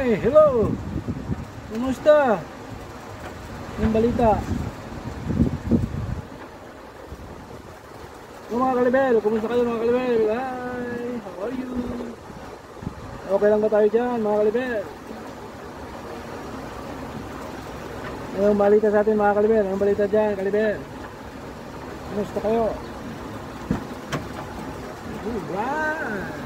Hello! Kumusta? Yung balita? Mga kalibel, kumusta kayo mga kalibel? Hi! How are you? Okay lang ba tayo dyan mga kalibel? Anong balita sa atin mga kalibel? Anong balita dyan kalibel? Kumusta kayo? Alright!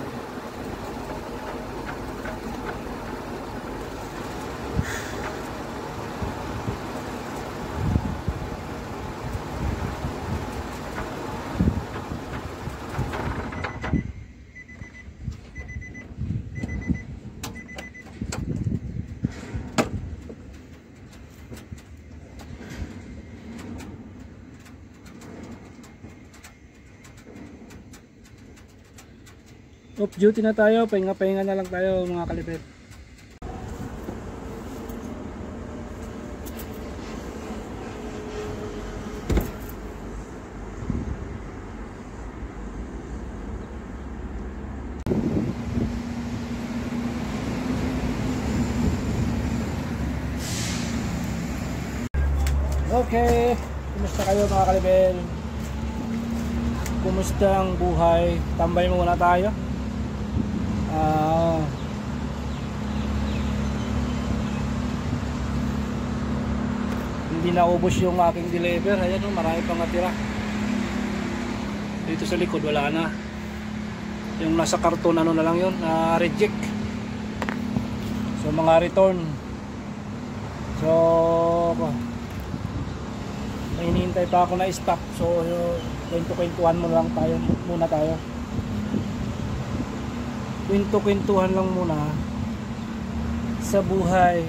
Off duty na tayo, pahinga-pahinga na lang tayo mga kalibet. Okay, kumusta kayo mga kalibet? Kumusta ang buhay? Tambay muna tayo. Hindi naubos yung aking deliver. Ayan o, marami pang natira. Dito sa likod wala na. Yung nasa karton ano na lang yun, reject. So mga return. So may hinihintay pa ako na stock. So kwento-kwentuhan muna tayo. Kwento-kwentuhan lang muna sa buhay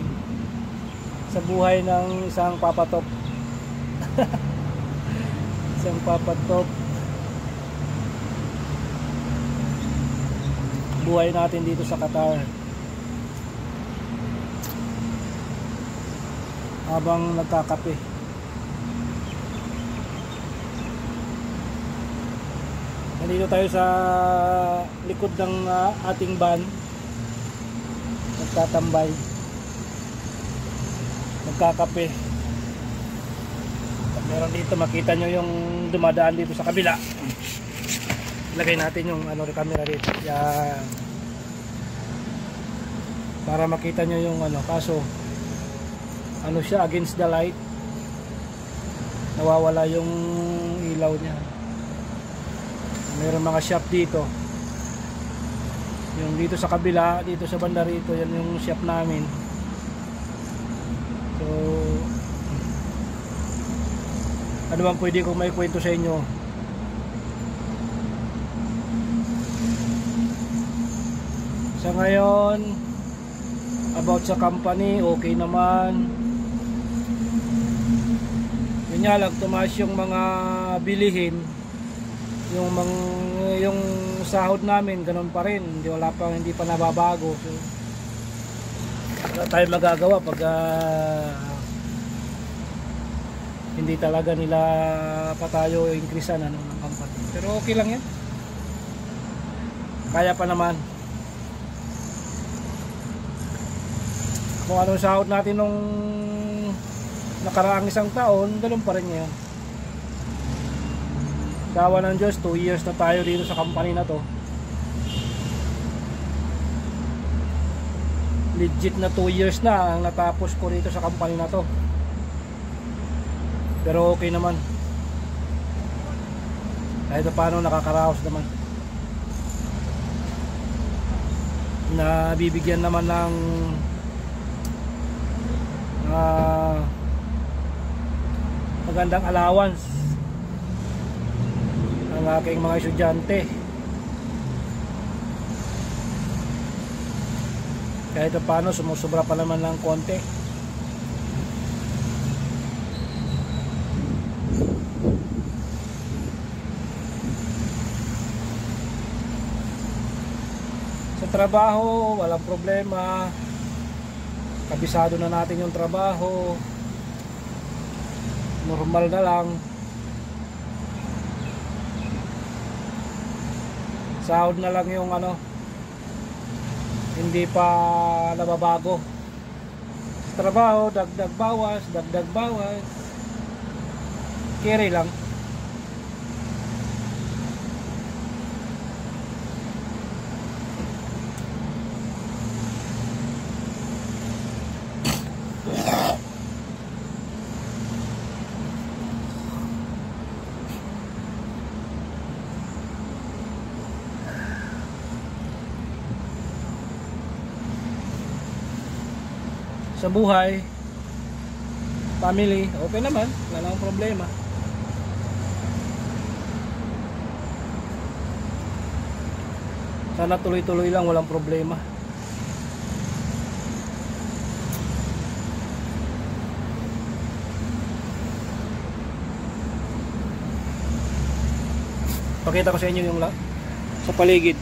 ng isang papatop. Isang papatop. Buhay natin dito sa Qatar habang nagkakape. Nandito tayo sa likod ng ating van, nagtatambay, nagkakape. Meron dito, makita nyo yung dumadaan dito sa kabila. Ilagay natin yung camera dito. Yan. Para makita nyo yung kaso siya, against the light. Nawawala yung ilaw niya. Mayroon mga shop dito. Yung dito sa kabila, dito sa banda rito, yan yung shop namin. So ano bang pwede kong may kwento sa inyo? Sa ngayon, about sa company, okay naman. Yun nga lang, tumaas yung mga bilihin. Yung sahod namin ganun pa rin, hindi pa nababago. So wala tayong magagawa pag hindi talaga nila pa tayo increasean ng company. Pero okay lang yan, kaya pa naman. Kung anong sahod natin nung nakaraang isang taon, ganun pa rin ngayon. Dawa ng Diyos, 2 years na tayo dito sa company na to. Legit na 2 years na ang natapos ko dito sa company na to. Pero okay naman. Kahit paano nakakaraos naman. Nabibigyan naman ng magandang allowance ang aking mga estudyante. Kahit paano sumusubra pa naman ng konti. Sa trabaho walang problema, kabisado na natin yung trabaho, normal na lang. Sahod na lang yung hindi pa nababago. Trabaho, dagdag bawas, dagdag bawas. Carry lang. Sa buhay, family, okay naman, wala nang problema. Sana tuloy-tuloy lang, walang problema. Pakita ko sa inyo yung sa paligid.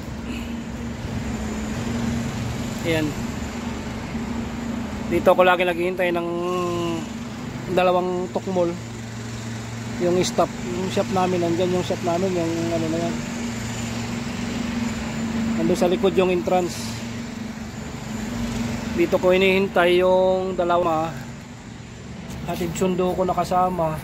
Ayan. Dito ako lagi naghihintay ng dalawang tukmol. Yung stop, yung shop namin, nandyan yung shop namin, yung ano na yan. Nandun sa likod yung entrance. Dito ko hinihintay yung dalawa. Hatid sundo ko nakasama.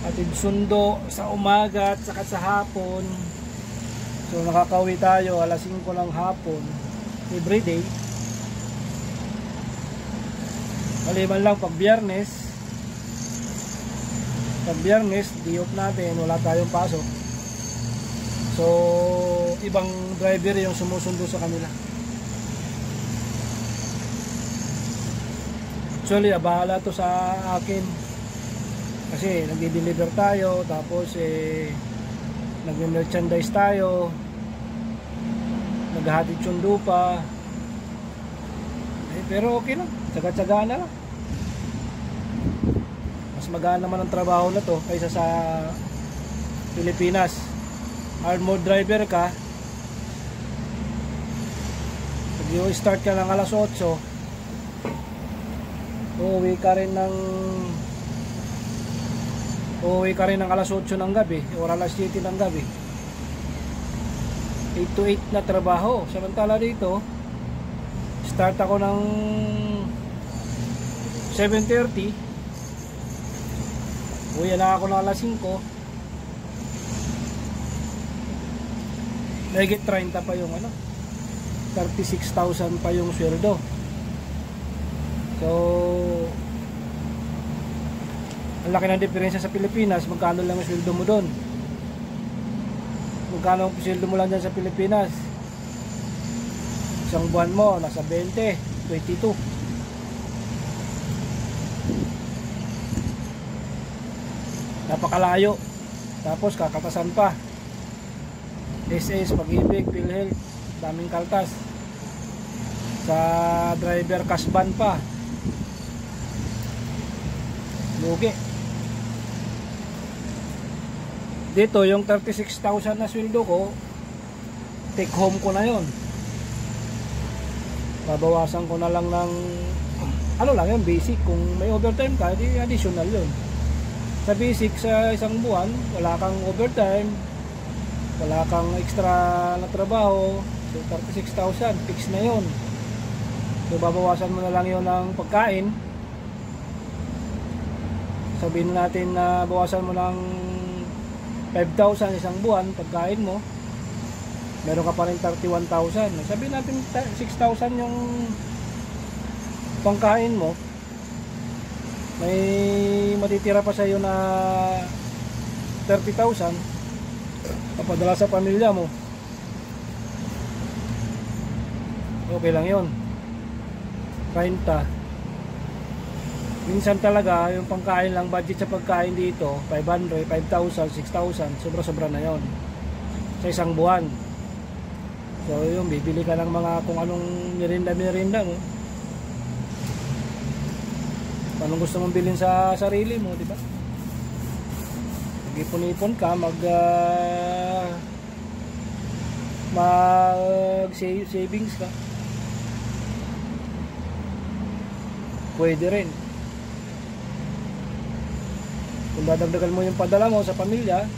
Hatid sundo sa umaga at saka sa hapon. So nakakauwi tayo alas 5 ng hapon everyday. Maliban lang pag biyernes. Pag biyernes, di off natin, wala tayong pasok. So ibang driver yung sumusundo sa kanila. Actually, bahala to sa akin. Kasi nagdi-deliver tayo, tapos nagme-merchandise tayo, naghahatid sundo pa. Pero okay lang, tsaga-tsagaan na lang. Mas magaan naman ang trabaho na to kaysa sa Pilipinas. Armored driver ka, pag start ka ng alas 8, uuwi ka rin ng alas 8 ng gabi o alas 7 ng gabi. 8 to 8 na trabaho. Samantala dito, start ako ng 7:30, uwi na ako ng alas 5. Nagigit 30 pa yung 36,000 pa yung sweldo. So ang laki ng diferensya sa Pilipinas. Magkano lang ang sweldo mo doon? Magkano ang sweldo mo lang dyan sa Pilipinas? Isang buwan mo nasa 20, 22. Napakalayo. Tapos kakatasan pa. SS, Pag-ibig, PhilHealth, daming kaltas. Sa driver kasban pa, lugi. Dito yung 36,000 na sweldo ko, take home ko na yon. Babawasan ko na lang ng ano lang yun, basic. Kung may overtime ka, di additional yun. Sa basic, sa isang buwan, wala kang overtime, wala kang extra na trabaho, so 36,000 fix na yon. So babawasan mo na lang yon ng pagkain. Sabihin natin na bawasan mo ng 5,000 isang buwan pagkain mo, meron ka pa rin 31,000. Sabihin natin 6,000 yung pangkain mo, may matitira pa sa iyo na 30,000 papadala sa pamilya mo. Okay lang yon. 30. Minsan talaga yung pangkain lang, budget sa pagkain dito 500, 5,000, 6,000, sobra-sobra na yon sa isang buwan. So yung bibili ka ng mga kung anong merinda mo, anong gusto mong bilhin sa sarili mo, di ba? Mag-ipon-ipon ka, mag savings ka, pwede rin. Kung dadagdagan mo yung padala mo sa pamilya,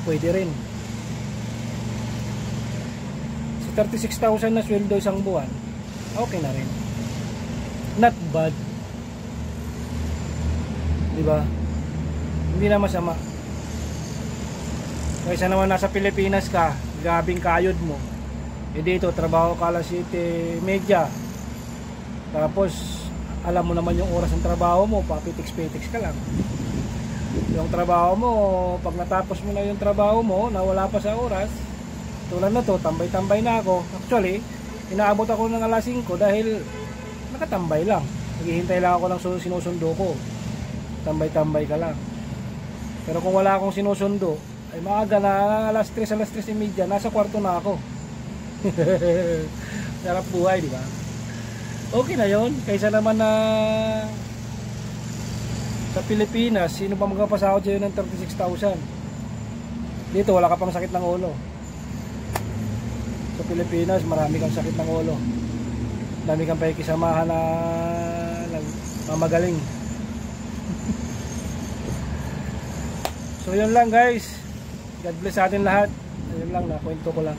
pwede rin. 36,000 na sweldo isang buwan, okay na rin. Not bad. Diba? Hindi na masama. Kaysa naman nasa Pilipinas ka, gabing kayod mo. E dito, trabaho ka alas 7:30. Tapos, alam mo naman yung oras ng trabaho mo, papitiks-petiks ka lang. Yung trabaho mo, pag natapos mo na yung trabaho mo, na wala pa sa oras, tulad na to, tambay-tambay na ako. Actually, inaabot ako ng alas 5 dahil nakatambay lang. Naghihintay lang ako ng sinusundo ko. Tambay-tambay ka lang. Pero kung wala akong sinusundo, ay maaga na, alas 3:30, nasa kwarto na ako. Sarap buhay, di ba? Okay na yon, kaysa naman na sa Pilipinas, sino pa magpapasahod sa'yo ng 36,000? Dito, wala ka pang sakit ng ulo. Sa Pilipinas, marami kang sakit ng ulo. Dami kang pakikisamahan na mamagaling. So yun lang guys, God bless sa atin lahat. Yun lang, nakwento ko lang.